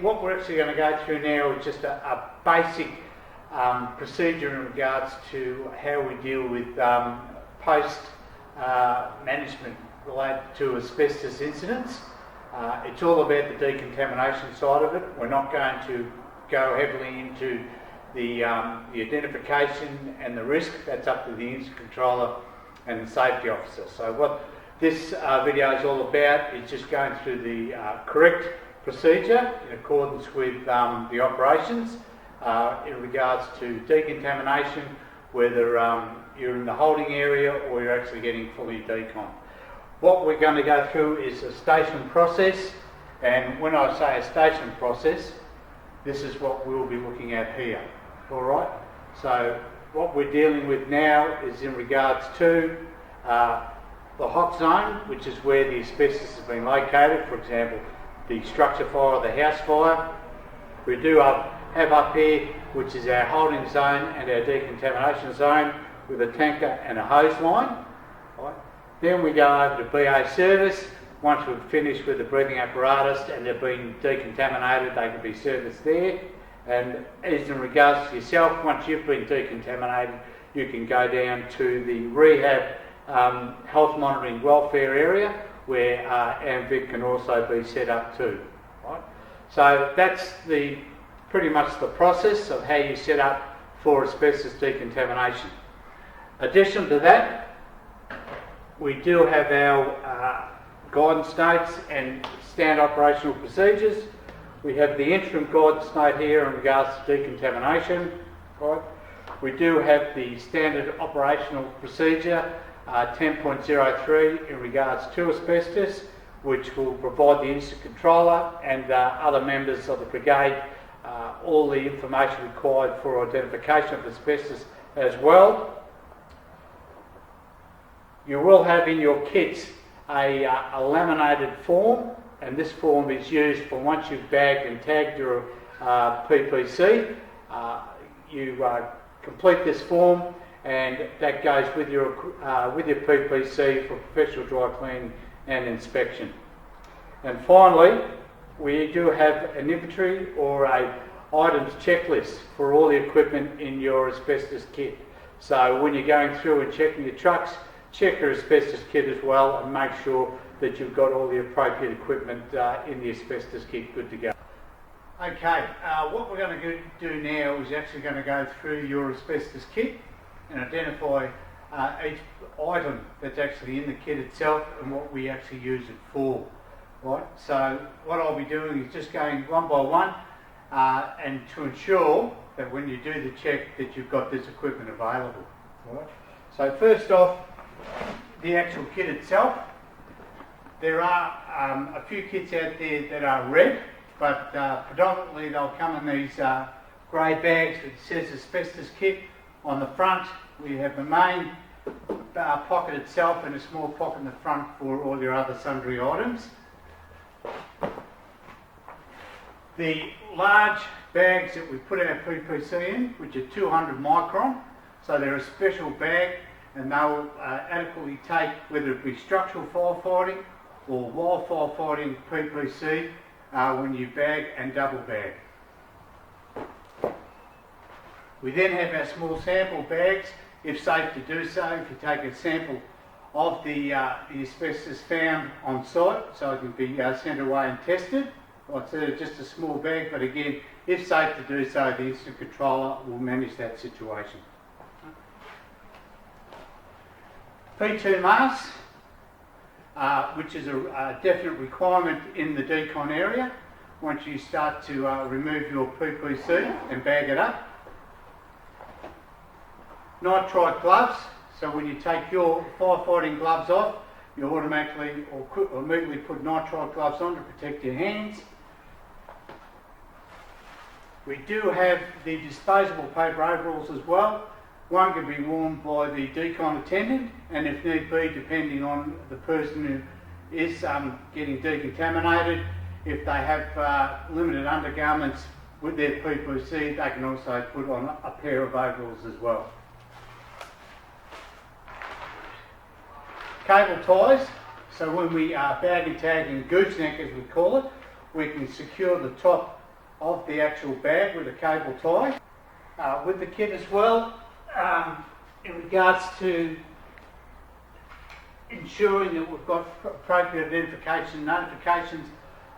what we're actually going to go through now is just a basic procedure in regards to how we deal with post management related to asbestos incidents. It's all about the decontamination side of it. We're not going to go heavily into the identification and the risk. That's up to the incident controller and the safety officer. So what this video is all about is just going through the correct procedure in accordance with the operations in regards to decontamination, whether you're in the holding area or you're actually getting fully decon. What we're going to go through is a station process, and when I say a station process, this is what we'll be looking at here. Alright, so what we're dealing with now is in regards to the hot zone, which is where the asbestos has been located, for example, the structure fire or the house fire. We do have up here, which is our holding zone and our decontamination zone with a tanker and a hose line. Right. Then we go over to BA service. Once we've finished with the breathing apparatus and they've been decontaminated, they can be serviced there. And as in regards to yourself, once you've been decontaminated, you can go down to the rehab health monitoring welfare area where AMVIC can also be set up too. Right? So that's pretty much the process of how you set up for asbestos decontamination. Addition to that, we do have our guidance notes and standard operational procedures. We have the interim guidance note here in regards to decontamination. Right? We do have the standard operational procedure 10.03 in regards to asbestos, which will provide the incident controller and other members of the brigade all the information required for identification of asbestos as well. You will have in your kits a laminated form, and this form is used for once you've bagged and tagged your PPC. You complete this form, and that goes with your PPC for professional dry cleaning and inspection. And finally, we do have an inventory or a items checklist for all the equipment in your asbestos kit. So when you're going through and checking your trucks, check your asbestos kit as well and make sure that you've got all the appropriate equipment in the asbestos kit good to go. Okay, what we're going to do now is actually going to go through your asbestos kit and identify each item that's actually in the kit itself and what we actually use it for. Right, so what I'll be doing is just going one by one and to ensure that when you do the check that you've got this equipment available. Right. So first off, the actual kit itself. There are a few kits out there that are red, but predominantly they'll come in these grey bags that says asbestos kit. On the front we have the main pocket itself and a small pocket in the front for all your other sundry items. The large bags that we put our PPC in, which are 200 micron, so they're a special bag and they'll adequately take whether it be structural firefighting or wild firefighting PPC when you bag and double bag. We then have our small sample bags, if safe to do so, if you take a sample of the asbestos found on site, so it can be sent away and tested. Like I said, it's just a small bag, but again, if safe to do so, the incident controller will manage that situation. P2 masks, which is a definite requirement in the decon area once you start to remove your PPC and bag it up. Nitrite gloves, so when you take your firefighting gloves off, you automatically or immediately put nitrite gloves on to protect your hands. We do have the disposable paper overalls as well. One can be worn by the decon attendant, and if need be, depending on the person who is getting decontaminated, if they have limited undergarments with their PPC, they can also put on a pair of overalls as well. Cable ties, so when we are bag and tag and gooseneck as we call it, we can secure the top of the actual bag with a cable tie. With the kit as well, in regards to ensuring that we've got appropriate identification and notifications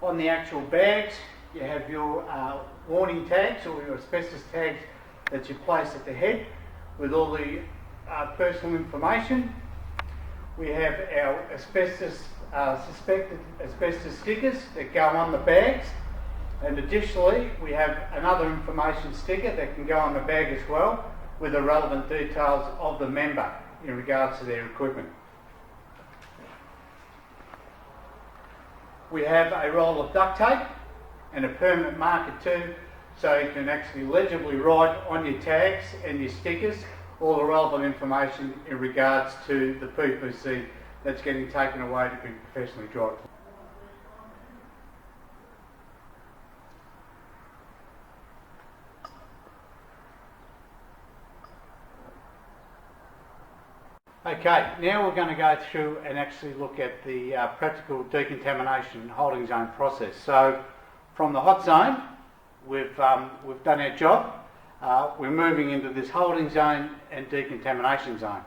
on the actual bags. You have your warning tags or your asbestos tags that you place at the head with all the personal information. We have our asbestos, suspected asbestos stickers that go on the bags, and additionally we have another information sticker that can go on the bag as well with the relevant details of the member in regards to their equipment. We have a roll of duct tape and a permanent marker too, so you can actually legibly write on your tags and your stickers all the relevant information in regards to the PPC that's getting taken away to be professionally dried. Okay, now we're going to go through and actually look at the practical decontamination holding zone process. So from the hot zone, we've done our job. We're moving into this holding zone and decontamination zone.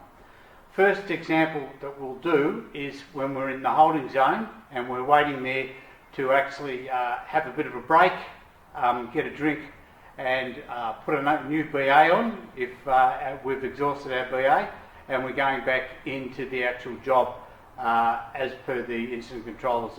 First example that we'll do is when we're in the holding zone and we're waiting there to actually have a bit of a break, get a drink and put a new BA on if we've exhausted our BA, and we're going back into the actual job as per the incident controllers.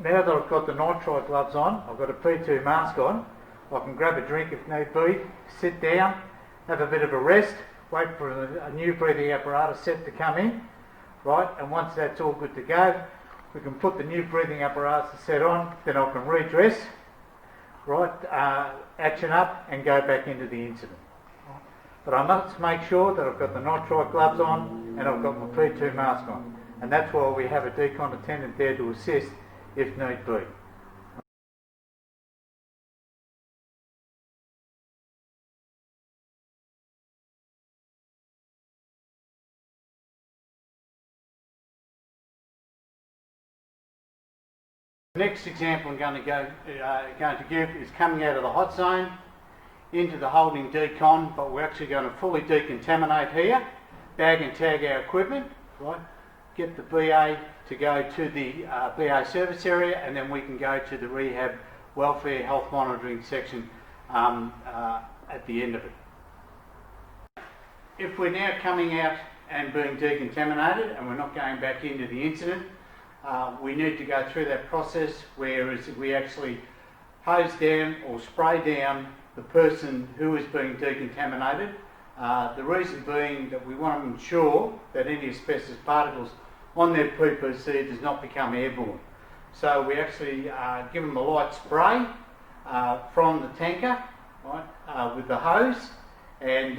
Now that I've got the nitride gloves on, I've got a P2 mask on, I can grab a drink if need be, sit down, have a bit of a rest, wait for a new breathing apparatus set to come in, right, and once that's all good to go, we can put the new breathing apparatus set on, then I can redress, right, action up and go back into the incident. But I must make sure that I've got the nitride gloves on and I've got my P2 mask on, and that's why we have a decon attendant there to assist if need be. The next example I'm going to give is coming out of the hot zone into the holding decon, but we're actually going to fully decontaminate here, bag and tag our equipment, right? Get the BA to go to the BA service area, and then we can go to the rehab welfare health monitoring section at the end of it. If we're now coming out and being decontaminated and we're not going back into the incident, we need to go through that process where we actually hose down or spray down the person who is being decontaminated. The reason being that we want to ensure that any asbestos particles on their PPC does not become airborne. So we actually give them a light spray from the tanker, right, with the hose, and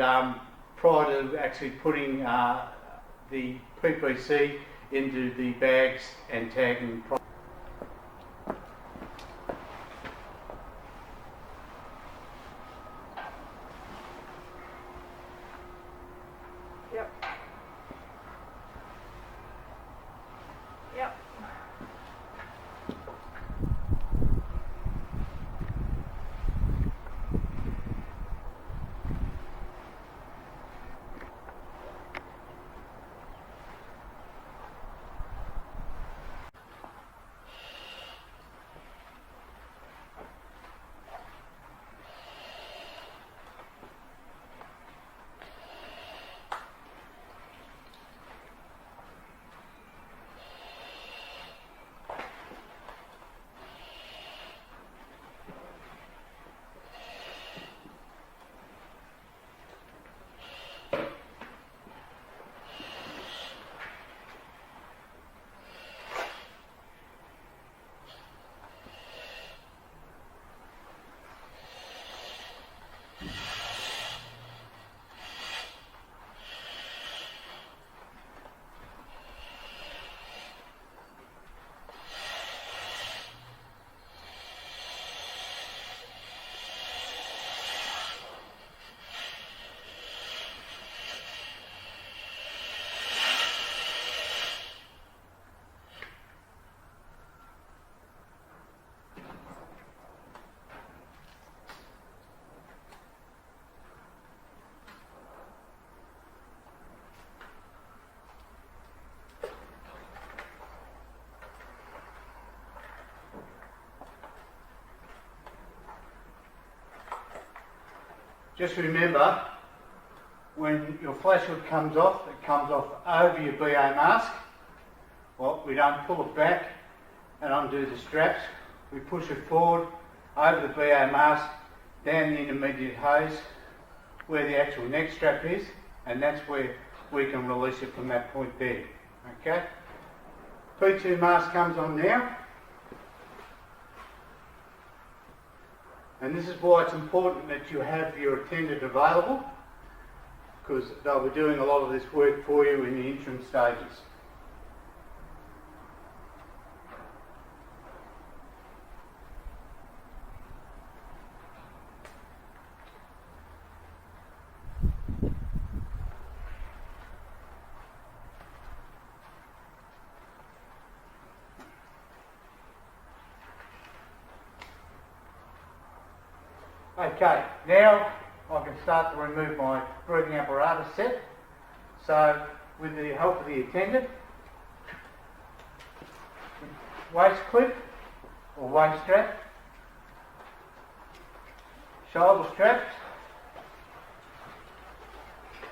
prior to actually putting the PPC into the bags and tagging. Yep. Yep. just remember, when your flash hood comes off, it comes off over your BA mask. Well, we don't pull it back and undo the straps. We push it forward over the BA mask, down the intermediate hose, where the actual neck strap is, and that's where we can release it from that point there. Okay? P2 mask comes on now. And this is why it's important that you have your attendant available, because they'll be doing a lot of this work for you in the interim stages. Okay, now I can start to remove my breathing apparatus set. So, with the help of the attendant, waist clip or waist strap, shoulder straps,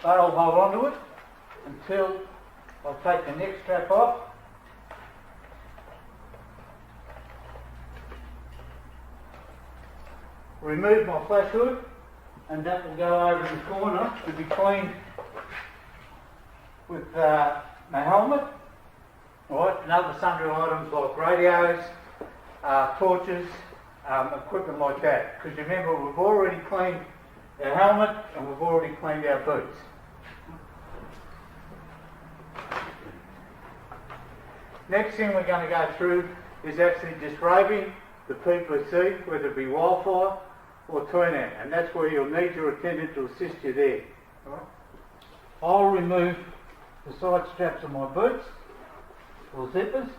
they'll hold onto it until I take the neck strap off. Remove my flash hood, and that will go over in the corner to be cleaned with my helmet, right, and other sundry items like radios, torches, equipment like that. Because remember, we've already cleaned our helmet and we've already cleaned our boots. Next thing we're going to go through is actually disrobing the PPC, whether it be wildfire or turnout, and that's where you'll need your attendant to assist you there. Right. I'll remove the side straps of my boots or zippers.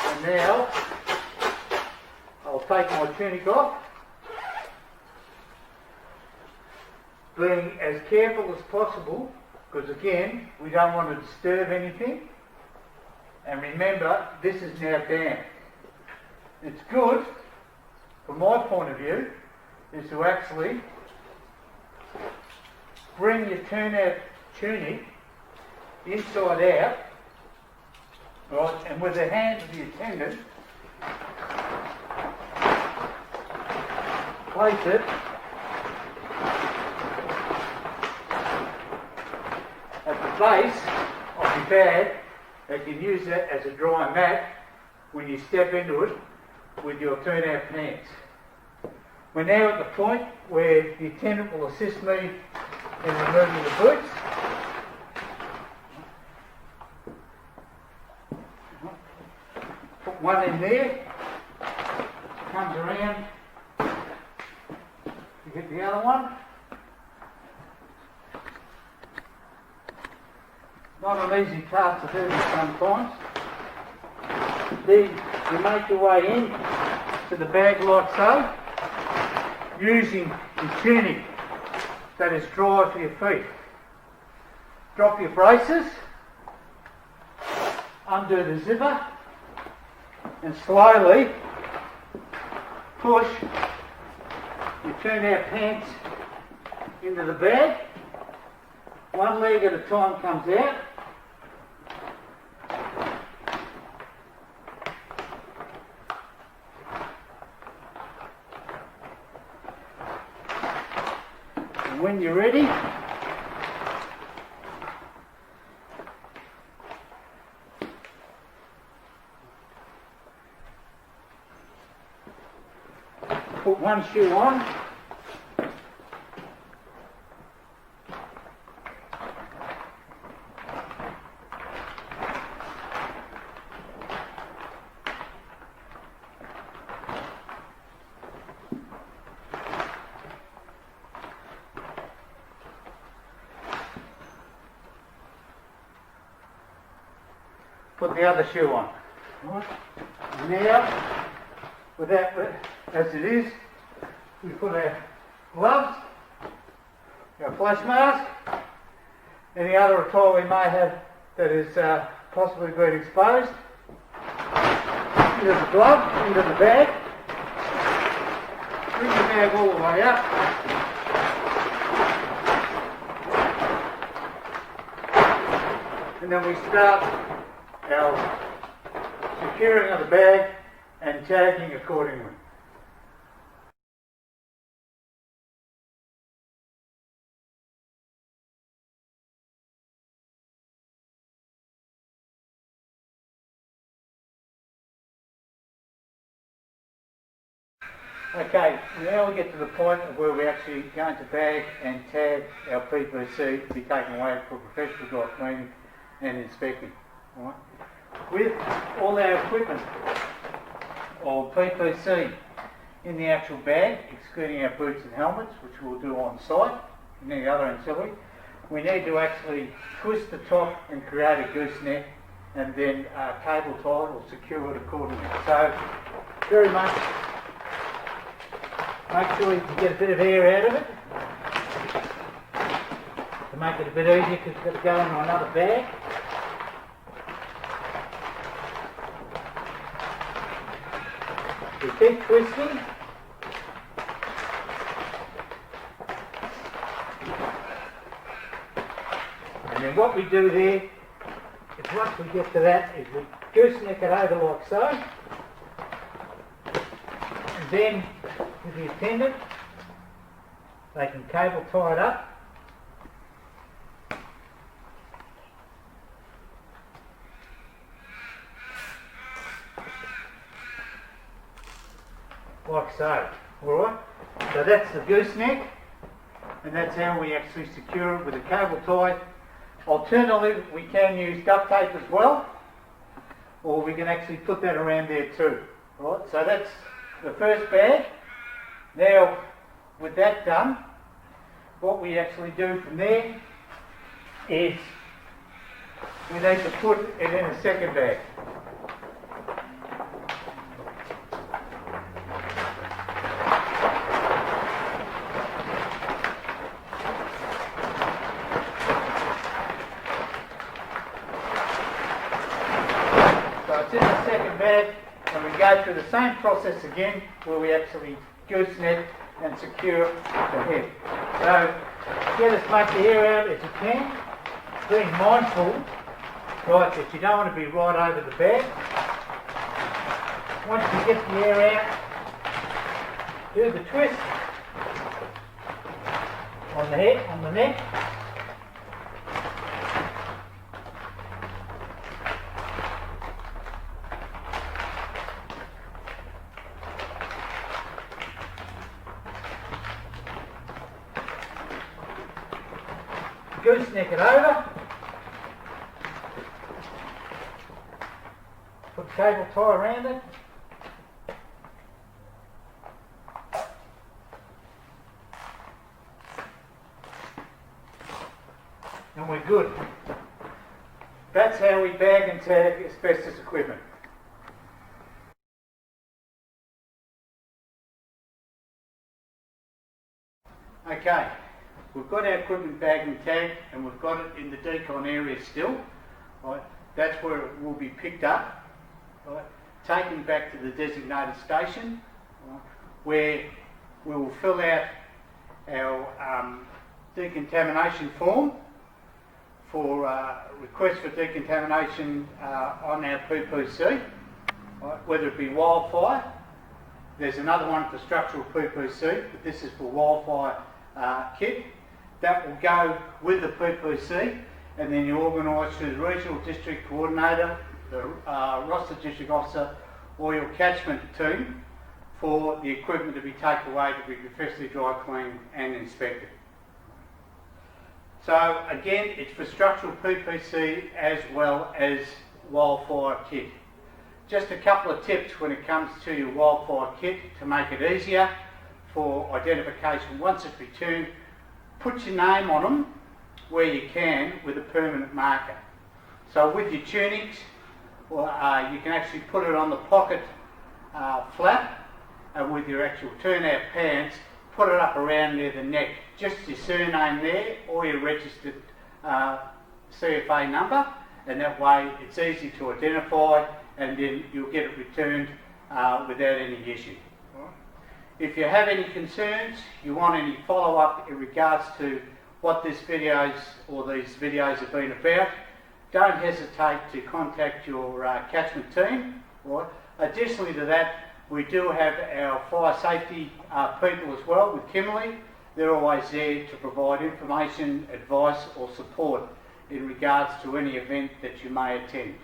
And now I'll take my tunic off, being as careful as possible, because again, we don't want to disturb anything. And remember, this is now damp. It's good, from my point of view, is to actually bring your turnout tunic inside out, right, and with the hand of the attendant, place it at the base of your bag. You can use that as a dry mat when you step into it with your turnout pants. We're now at the point where the attendant will assist me in removing the boots. Put one in there, comes around, you get the other one. Not an easy task to do sometimes. Then you make your way in to the bag like so, using the tunic that is dry for your feet. Drop your braces, undo the zipper, and slowly push your turnout pants into the bag. One leg at a time comes out. And when you're ready, put one shoe on. Put the other shoe on. Right. Now, with that as it is, we put our gloves, our flash mask, any other attire we may have that is possibly been exposed. Into the glove, into the bag. Bring the bag all the way up. And then we start our securing of the bag and tagging accordingly. Okay, now we get to the point of where we're actually going to bag and tag our PPC to be taken away for professional dry cleaning and inspecting. All right. With all our equipment or PPC in the actual bag, excluding our boots and helmets, which we'll do on site, and any other ancillary, we need to actually twist the top and create a gooseneck and then cable tie or secure it accordingly. So, very much make sure you can get a bit of air out of it to make it a bit easier because it's got to go into another bag. We keep twisting. And then what we do there is once we get to that is we gooseneck it over like so. And then with the attendant, they can cable tie it up. Like so, alright? So that's the gooseneck, and that's how we actually secure it with a cable tie. Alternatively, we can use duct tape as well, or we can actually put that around there too. Right? So that's the first bag. Now, with that done, what we actually do from there is we need to put it in a second bag. So it's in the second bag, and we go through the same process again where we actually gooseneck and secure the head. So get as much air out as you can, being mindful, right, that you don't want to be right over the bag. Once you get the air out, do the twist on the head, on the neck. Gooseneck it over, put cable tie around it, and we're good. That's how we bag and tag asbestos equipment. Okay. We've got our equipment bagged and tagged, and we've got it in the decon area still. Right? That's where it will be picked up, right? Taken back to the designated station, right? Where we will fill out our decontamination form for request for decontamination on our PPC, right? Whether it be wildfire. There's another one for structural PPC, but this is for wildfire kit. That will go with the PPC, and then you organise through the regional district coordinator, the roster district officer, or your catchment team for the equipment to be taken away to be professionally dry cleaned and inspected. So again, it's for structural PPC as well as wildfire kit. Just a couple of tips when it comes to your wildfire kit to make it easier for identification. Once it's returned, put your name on them where you can with a permanent marker. So with your tunics, well, you can actually put it on the pocket flap, and with your actual turnout pants, put it up around near the neck. Just your surname there or your registered CFA number, and that way it's easy to identify, and then you'll get it returned without any issue. If you have any concerns, you want any follow-up in regards to what these videos have been about, don't hesitate to contact your catchment team. Right? Additionally to that, we do have our fire safety people as well with Kimberley. They're always there to provide information, advice or support in regards to any event that you may attend.